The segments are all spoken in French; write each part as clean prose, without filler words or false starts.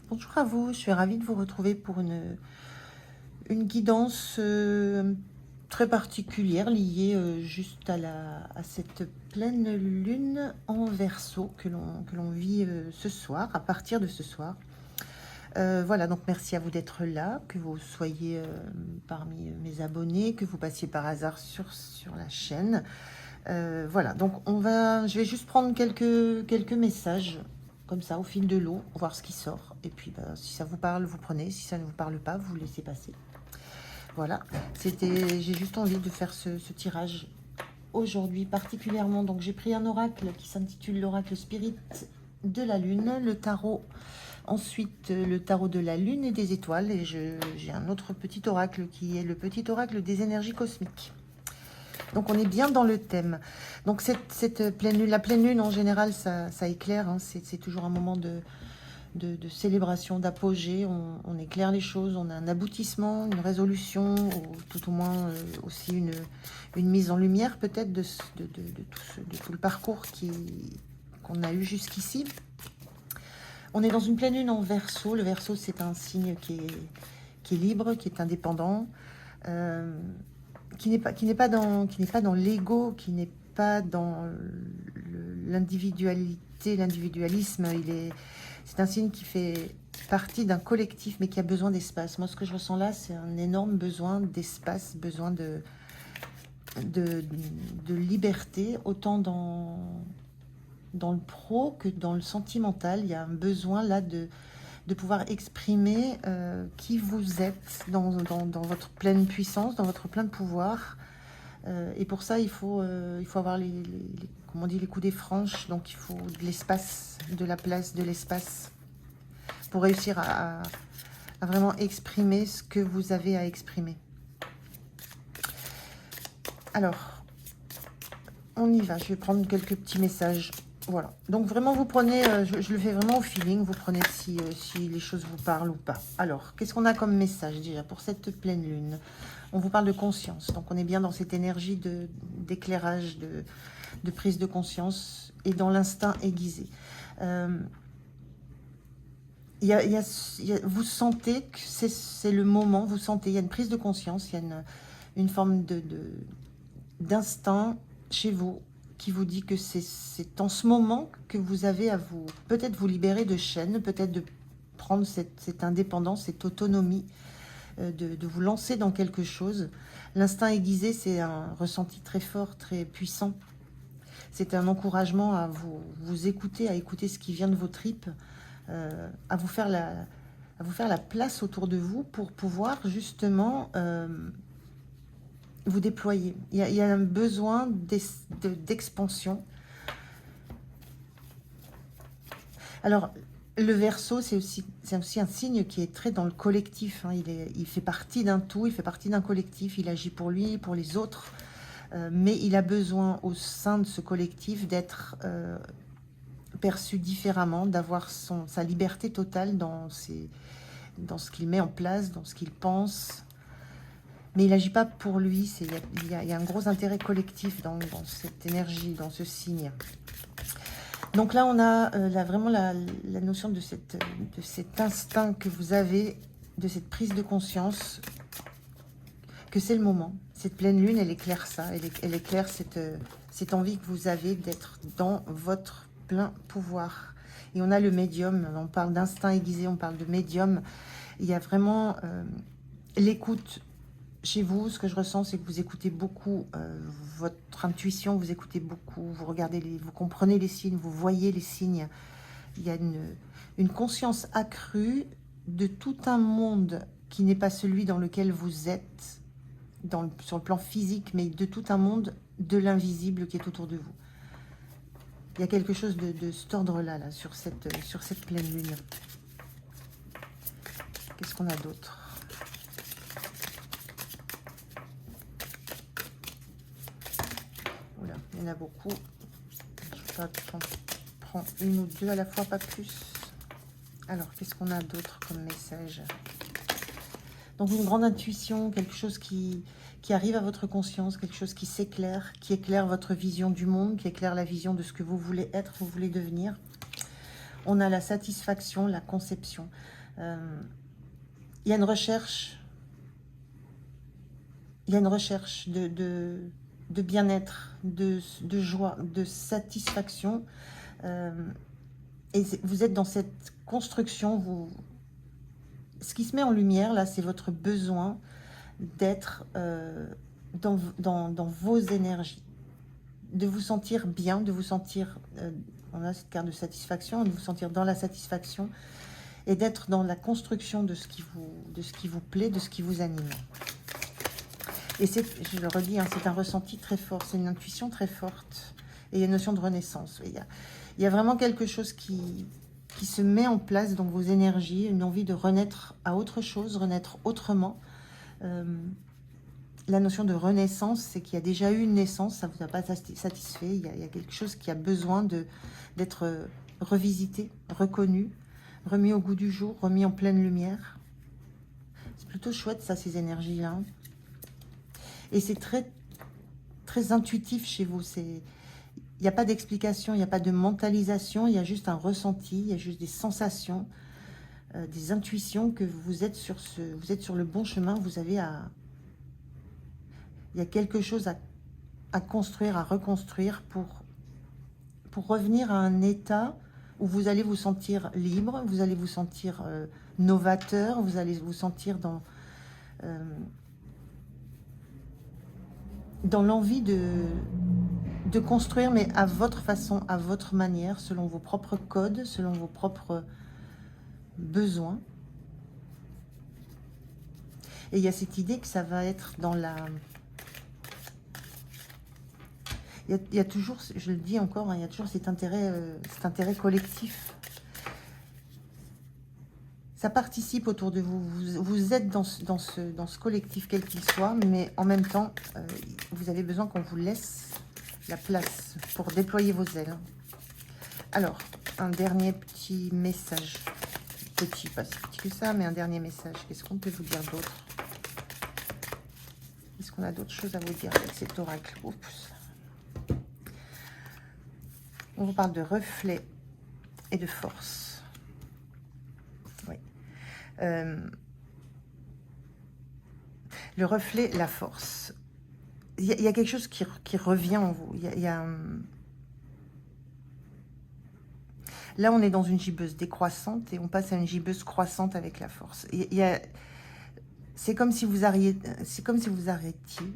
Bonjour à vous, je suis ravie de vous retrouver pour une guidance très particulière liée juste à cette pleine lune en Verseau que l'on vit ce soir, à partir de ce soir. Voilà, donc merci à vous d'être là, que vous soyez parmi mes abonnés, que vous passiez par hasard sur la chaîne. Voilà, donc je vais juste prendre quelques messages comme ça au fil de l'eau, voir ce qui sort. Et puis si ça vous parle, vous prenez. Si ça ne vous parle pas, vous laissez passer. Voilà, j'ai juste envie de faire ce tirage aujourd'hui particulièrement. Donc j'ai pris un oracle qui s'intitule l'oracle spirit de la lune, le tarot. Ensuite, le tarot de la lune et des étoiles. Et j'ai un autre petit oracle qui est le petit oracle des énergies cosmiques. Donc on est bien dans le thème. Donc cette pleine lune, la pleine lune en général, ça éclaire. Hein, c'est toujours un moment de célébration, d'apogée. On éclaire les choses, on a un aboutissement, une résolution, ou tout au moins aussi une mise en lumière peut-être de tout le parcours qu'on a eu jusqu'ici. On est dans une pleine lune en Verseau. Le Verseau, c'est un signe qui est libre, qui est indépendant. Qui n'est pas dans l'ego, qui n'est pas dans l'individualité, l'individualisme. C'est un signe qui fait partie d'un collectif, mais qui a besoin d'espace. Moi, ce que je ressens là, c'est un énorme besoin d'espace, besoin de liberté, autant dans le pro que dans le sentimental. Il y a un besoin là de pouvoir exprimer qui vous êtes dans votre pleine puissance, dans votre plein pouvoir. Et pour ça, il faut avoir comme on dit, les coups des franches. Donc, il faut de l'espace, de la place, de l'espace pour réussir à vraiment exprimer ce que vous avez à exprimer. Alors, on y va. Je vais prendre quelques petits messages. Voilà, donc vraiment vous prenez, je le fais vraiment au feeling, vous prenez si les choses vous parlent ou pas. Alors, qu'est-ce qu'on a comme message déjà pour cette pleine lune? On vous parle de conscience, donc on est bien dans cette énergie d'éclairage, de prise de conscience et dans l'instinct aiguisé. Vous sentez que c'est le moment, vous sentez, il y a une prise de conscience, il y a une forme d'instinct chez vous qui vous dit que c'est en ce moment que vous avez à peut-être vous libérer de chaînes, peut-être de prendre cette indépendance, cette autonomie, de vous lancer dans quelque chose. L'instinct aiguisé, c'est un ressenti très fort, très puissant. C'est un encouragement à vous écouter, à écouter ce qui vient de vos tripes, à vous faire la place autour de vous pour pouvoir justement vous déployer. Il y a un besoin d'expansion. Alors, le Verseau, c'est aussi un signe qui est très dans le collectif. Hein. Il fait partie d'un tout, il fait partie d'un collectif. Il agit pour lui, pour les autres. Mais il a besoin au sein de ce collectif d'être perçu différemment, d'avoir sa liberté totale dans ce qu'il met en place, dans ce qu'il pense. Mais il n'agit pas pour lui, il y a un gros intérêt collectif dans cette énergie, dans ce signe. Donc là, on a vraiment la notion de cet instinct que vous avez, de cette prise de conscience, que c'est le moment. Cette pleine lune, elle éclaire ça, elle éclaire cette envie que vous avez d'être dans votre plein pouvoir. Et on a le médium, on parle d'instinct aiguisé, on parle de médium. Il y a vraiment l'écoute. Chez vous, ce que je ressens, c'est que vous écoutez beaucoup votre intuition, vous écoutez beaucoup, vous regardez, vous comprenez les signes, vous voyez les signes. Il y a une conscience accrue de tout un monde qui n'est pas celui dans lequel vous êtes, sur le plan physique, mais de tout un monde de l'invisible qui est autour de vous. Il y a quelque chose de cet ordre-là, sur cette pleine lune. Qu'est-ce qu'on a d'autre ? Il y en a beaucoup. Je prends une ou deux à la fois, pas plus. Alors, qu'est-ce qu'on a d'autre comme message? Donc, une grande intuition, quelque chose qui arrive à votre conscience, quelque chose qui s'éclaire, qui éclaire votre vision du monde, qui éclaire la vision de ce que vous voulez être, vous voulez devenir. On a la satisfaction, la conception. Il y a une recherche. Il y a une recherche de bien-être, de joie, de satisfaction. Et vous êtes dans cette construction. Ce qui se met en lumière, là, c'est votre besoin d'être dans vos énergies. De vous sentir bien, de vous sentir... on a cette carte de satisfaction, de vous sentir dans la satisfaction et d'être dans la construction de ce qui vous plaît, de ce qui vous anime. Et je le redis, hein, c'est un ressenti très fort, c'est une intuition très forte. Et il y a une notion de renaissance. Il y a vraiment quelque chose qui se met en place dans vos énergies, une envie de renaître à autre chose, renaître autrement. La notion de renaissance, c'est qu'il y a déjà eu une naissance, ça ne vous a pas satisfait. Il y a quelque chose qui a besoin d'être revisité, reconnu, remis au goût du jour, remis en pleine lumière. C'est plutôt chouette, ça, ces énergies-là. Et c'est très, très intuitif chez vous. Il n'y a pas d'explication, il n'y a pas de mentalisation, il y a juste un ressenti, il y a juste des sensations, des intuitions que vous êtes sur le bon chemin. Il y a quelque chose à construire, à reconstruire pour revenir à un état où vous allez vous sentir libre, vous allez vous sentir novateur, vous allez vous sentir dans l'envie de construire, mais à votre façon, à votre manière, selon vos propres codes, selon vos propres besoins. Et il y a cette idée que ça va être dans la... Il y a toujours, je le dis encore, hein, il y a toujours cet intérêt collectif. Ça participe autour de vous. Vous êtes dans ce collectif, quel qu'il soit, mais en même temps, vous avez besoin qu'on vous laisse la place pour déployer vos ailes. Alors, un dernier petit message. Petit, pas si petit que ça, mais un dernier message. Qu'est-ce qu'on peut vous dire d'autre? Est-ce qu'on a d'autres choses à vous dire avec cet oracle? Oups. On vous parle de reflet et de force. Oui. Le reflet, la force. Il y a quelque chose qui revient en vous. Là, on est dans une gibbeuse décroissante et on passe à une gibbeuse croissante avec la force. C'est comme si vous arrêtiez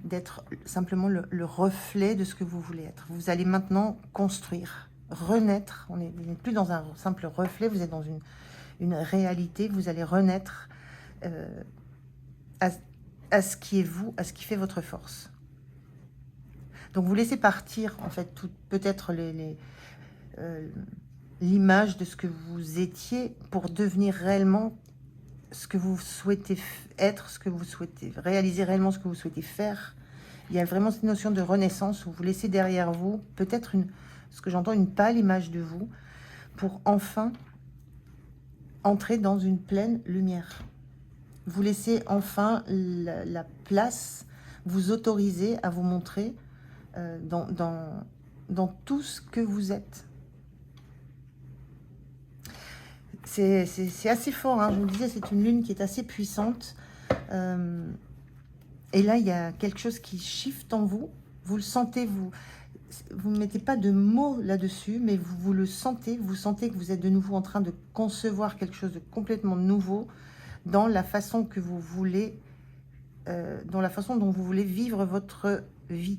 d'être simplement le reflet de ce que vous voulez être. Vous allez maintenant construire, renaître. Vous n'êtes plus dans un simple reflet, vous êtes dans une réalité. Vous allez renaître à ce qui est vous, à ce qui fait votre force. Donc vous laissez partir en fait peut-être l'image de ce que vous étiez pour devenir réellement ce que vous souhaitez être, ce que vous souhaitez réaliser réellement, ce que vous souhaitez faire. Il y a vraiment cette notion de renaissance où vous laissez derrière vous peut-être ce que j'entends, une pâle image de vous pour enfin entrer dans une pleine lumière. Vous laissez enfin la place, vous autoriser à vous montrer dans tout ce que vous êtes. C'est assez fort, hein, je vous le disais, c'est une lune qui est assez puissante. Et là, il y a quelque chose qui shift en vous. Vous le sentez, vous ne mettez pas de mots là-dessus, mais vous le sentez. Vous sentez que vous êtes de nouveau en train de concevoir quelque chose de complètement nouveau dans la façon que vous voulez, dans la façon dont vous voulez vivre votre vie,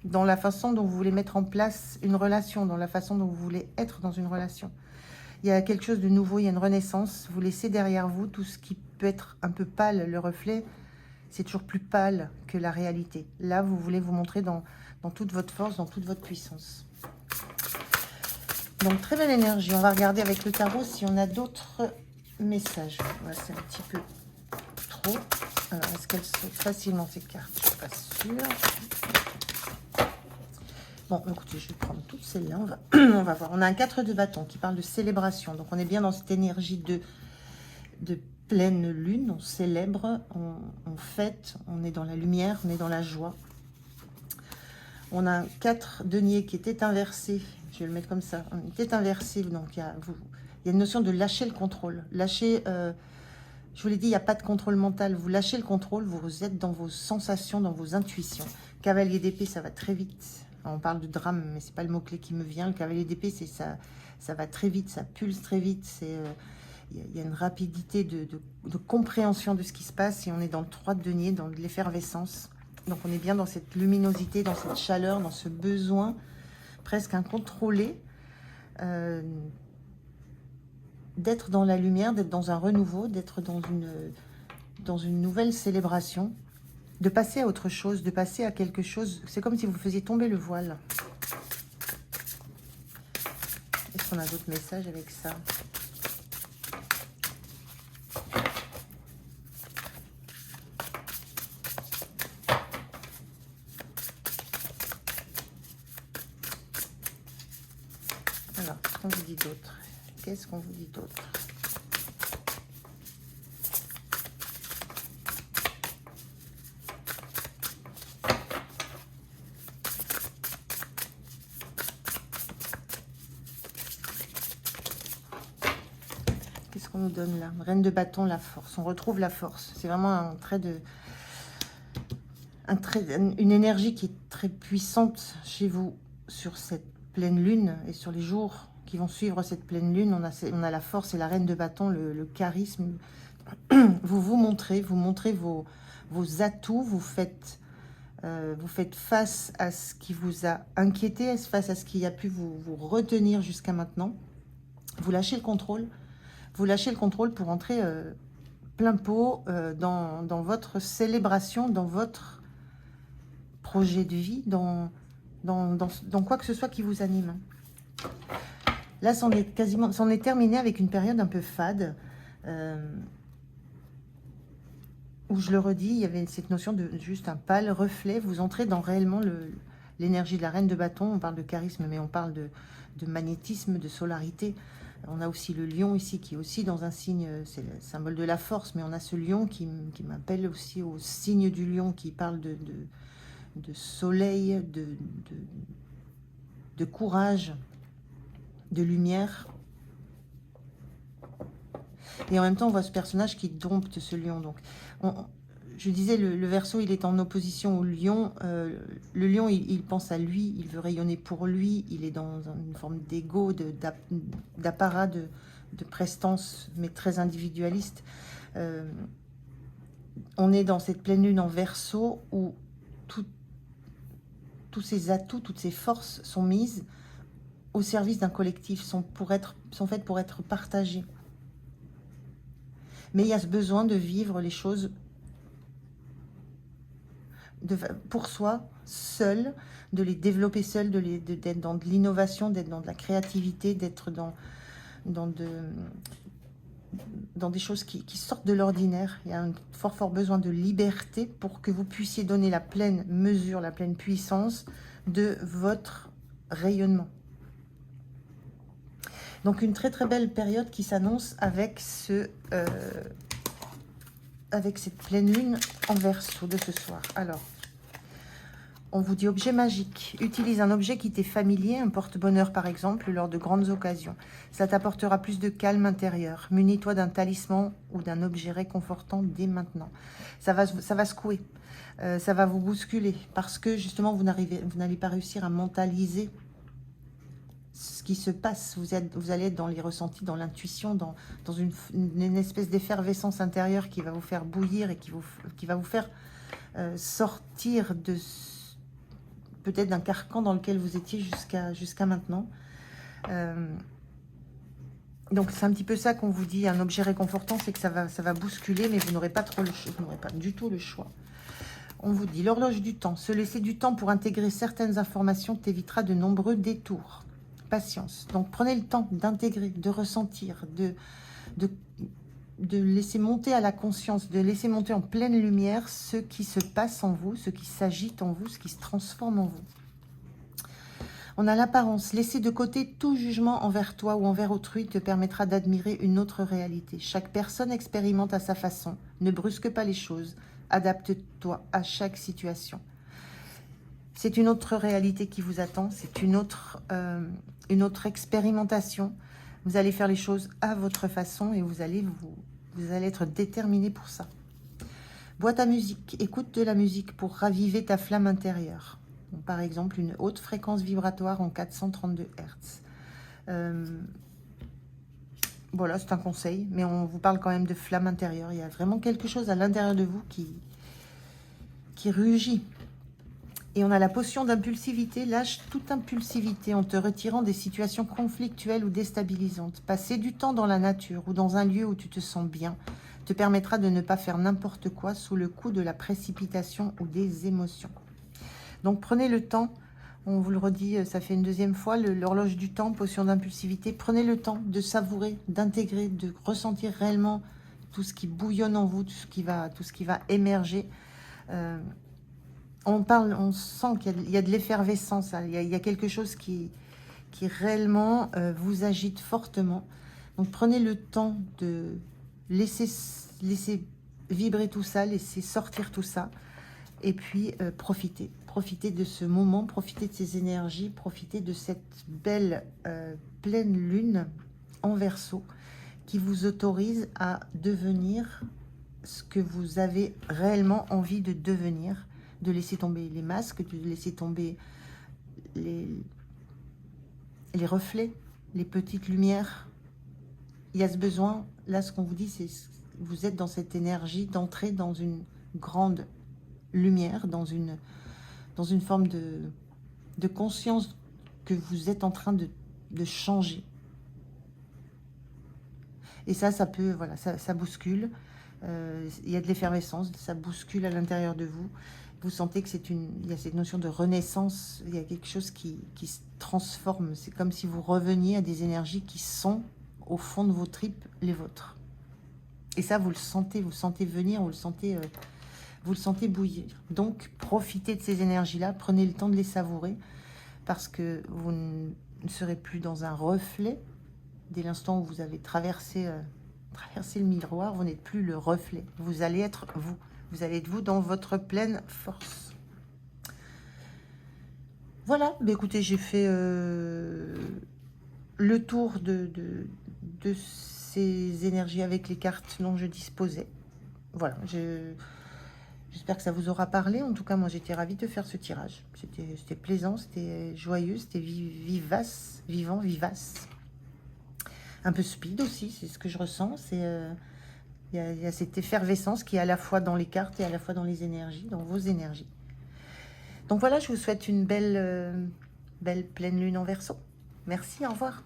dans la façon dont vous voulez mettre en place une relation, dans la façon dont vous voulez être dans une relation. Il y a quelque chose de nouveau, il y a une renaissance. Vous laissez derrière vous tout ce qui peut être un peu pâle. Le reflet, c'est toujours plus pâle que la réalité. Là, vous voulez vous montrer dans toute votre force, dans toute votre puissance. Donc, très belle énergie. On va regarder avec le tarot si on a d'autres messages. Voilà, c'est un petit peu trop. Alors, est-ce qu'elles sautent facilement ces cartes? Je ne suis pas sûre. Bon, écoutez, je vais prendre toutes celles-là. On va voir. On a un 4 de bâton qui parle de célébration. Donc, on est bien dans cette énergie de pleine lune. On célèbre, on fête, on est dans la lumière, on est dans la joie. On a un 4 denier qui était inversé. Je vais le mettre comme ça. On était inversé. Donc, Il y a une notion de lâcher le contrôle. Lâcher, je vous l'ai dit, il n'y a pas de contrôle mental. Vous lâchez le contrôle, vous êtes dans vos sensations, dans vos intuitions. Cavalier d'épée, ça va très vite. On parle de drame, mais c'est pas le mot-clé qui me vient. Le cavalier d'épée, c'est ça, ça va très vite, ça pulse très vite. Il y a une rapidité de compréhension de ce qui se passe et on est dans le 3 de denier, dans de l'effervescence. Donc on est bien dans cette luminosité, dans cette chaleur, dans ce besoin presque incontrôlé d'être dans la lumière, d'être dans un renouveau, d'être dans une nouvelle célébration, de passer à autre chose, de passer à quelque chose. C'est comme si vous faisiez tomber le voile. Est-ce qu'on a d'autres messages avec ça? Alors, qu'est-ce qu'on vous dit d'autre? Qu'est-ce qu'on vous dit d'autre? Qu'est-ce qu'on nous donne là? Reine de bâton, la force. On retrouve la force. C'est vraiment un trait de... une énergie qui est très puissante chez vous sur cette pleine lune et sur les jours qui vont suivre cette pleine lune. On a la force et la reine de bâton, le charisme. Vous montrez vos atouts, vous faites face à ce qui vous a inquiété, face à ce qui a pu vous retenir jusqu'à maintenant. Vous lâchez le contrôle. Vous lâchez le contrôle pour entrer plein pot dans votre célébration, dans votre projet de vie, dans quoi que ce soit qui vous anime. Là, c'en est terminé avec une période un peu fade, où je le redis, il y avait cette notion de juste un pâle reflet. Vous entrez dans réellement l'énergie de la reine de bâton. On parle de charisme, mais on parle de magnétisme, de solarité. On a aussi le lion ici, qui est aussi dans un signe, c'est le symbole de la force, mais on a ce lion qui m'appelle aussi au signe du lion, qui parle de soleil, de courage, de lumière. Et en même temps, on voit ce personnage qui dompte ce lion. Donc, je disais, le Verseau, il est en opposition au lion. Le lion, il pense à lui, il veut rayonner pour lui. Il est dans une forme d'ego, d'apparat, de prestance, mais très individualiste. On est dans cette pleine lune en Verseau où tous ces atouts, toutes ces forces sont mises au service d'un collectif, sont faites pour être partagées. Mais il y a ce besoin de vivre les choses pour soi, seul, de les développer seul, d'être dans de l'innovation, d'être dans de la créativité, d'être dans des choses qui sortent de l'ordinaire. Il y a un fort besoin de liberté pour que vous puissiez donner la pleine mesure, la pleine puissance de votre rayonnement. Donc une très belle période qui s'annonce avec avec cette pleine lune en Verseau de ce soir. Alors, on vous dit objet magique. Utilise un objet qui t'est familier, un porte-bonheur par exemple, lors de grandes occasions. Ça t'apportera plus de calme intérieur. Munis-toi d'un talisman ou d'un objet réconfortant dès maintenant. Ça va secouer, ça va vous bousculer parce que justement vous n'allez pas réussir à mentaliser ce qui se passe. Vous allez être dans les ressentis, dans l'intuition, dans une espèce d'effervescence intérieure qui va vous faire bouillir et qui va vous faire sortir de peut-être d'un carcan dans lequel vous étiez jusqu'à maintenant. Donc c'est un petit peu ça qu'on vous dit, un objet réconfortant, c'est que ça va bousculer, mais vous n'aurez pas du tout le choix. On vous dit l'horloge du temps, se laisser du temps pour intégrer certaines informations t'évitera de nombreux détours. Patience. Donc prenez le temps d'intégrer, de ressentir, de laisser monter à la conscience, de laisser monter en pleine lumière ce qui se passe en vous, ce qui s'agite en vous, ce qui se transforme en vous. On a l'apparence. Laisser de côté tout jugement envers toi ou envers autrui te permettra d'admirer une autre réalité. Chaque personne expérimente à sa façon. Ne brusque pas les choses. Adapte-toi à chaque situation. C'est une autre réalité qui vous attend. C'est une autre expérimentation. Vous allez faire les choses à votre façon et vous allez être déterminé pour ça. Boîte à musique. Écoute de la musique pour raviver ta flamme intérieure. Donc, par exemple, une haute fréquence vibratoire en 432 Hz. Voilà, c'est un conseil, mais on vous parle quand même de flamme intérieure. Il y a vraiment quelque chose à l'intérieur de vous qui rugit. Et on a la potion d'impulsivité. Lâche toute impulsivité en te retirant des situations conflictuelles ou déstabilisantes. Passer du temps dans la nature ou dans un lieu où tu te sens bien te permettra de ne pas faire n'importe quoi sous le coup de la précipitation ou des émotions. Donc prenez le temps, on vous le redit, ça fait une deuxième fois, l'horloge du temps, potion d'impulsivité. Prenez le temps de savourer, d'intégrer, de ressentir réellement tout ce qui bouillonne en vous, tout ce qui va émerger. On sent qu'il y a de l'effervescence, il y a quelque chose qui réellement vous agite fortement. Donc prenez le temps de laisser vibrer tout ça, laisser sortir tout ça. Et puis, profitez de ce moment, profitez de ces énergies, profitez de cette belle pleine lune en Verseau qui vous autorise à devenir ce que vous avez réellement envie de devenir, de laisser tomber les masques, de laisser tomber les reflets, les petites lumières. Il y a ce besoin, là ce qu'on vous dit, c'est vous êtes dans cette énergie d'entrer dans une grande lumière, dans une forme de conscience que vous êtes en train de changer. Et ça peut, voilà, ça bouscule. Il y a de l'effervescence, ça bouscule à l'intérieur de vous. Vous sentez que il y a cette notion de renaissance, il y a quelque chose qui se transforme. C'est comme si vous reveniez à des énergies qui sont au fond de vos tripes, les vôtres. Et ça, vous le sentez venir, vous le sentez bouillir. Donc, profitez de ces énergies-là, prenez le temps de les savourer, parce que vous ne serez plus dans un reflet. Dès l'instant où vous avez traversé le miroir, vous n'êtes plus le reflet. Vous allez être vous. Vous allez être vous dans votre pleine force. Voilà, bah écoutez, j'ai fait le tour de ces énergies avec les cartes dont je disposais. Voilà, j'espère que ça vous aura parlé. En tout cas, moi, j'étais ravie de faire ce tirage. C'était plaisant, c'était joyeux, c'était vivace, vivant, vivace. Un peu speed aussi, c'est ce que je ressens. Il y a cette effervescence qui est à la fois dans les cartes et à la fois dans les énergies, dans vos énergies. Donc voilà, je vous souhaite une belle pleine lune en Verseau. Merci, au revoir.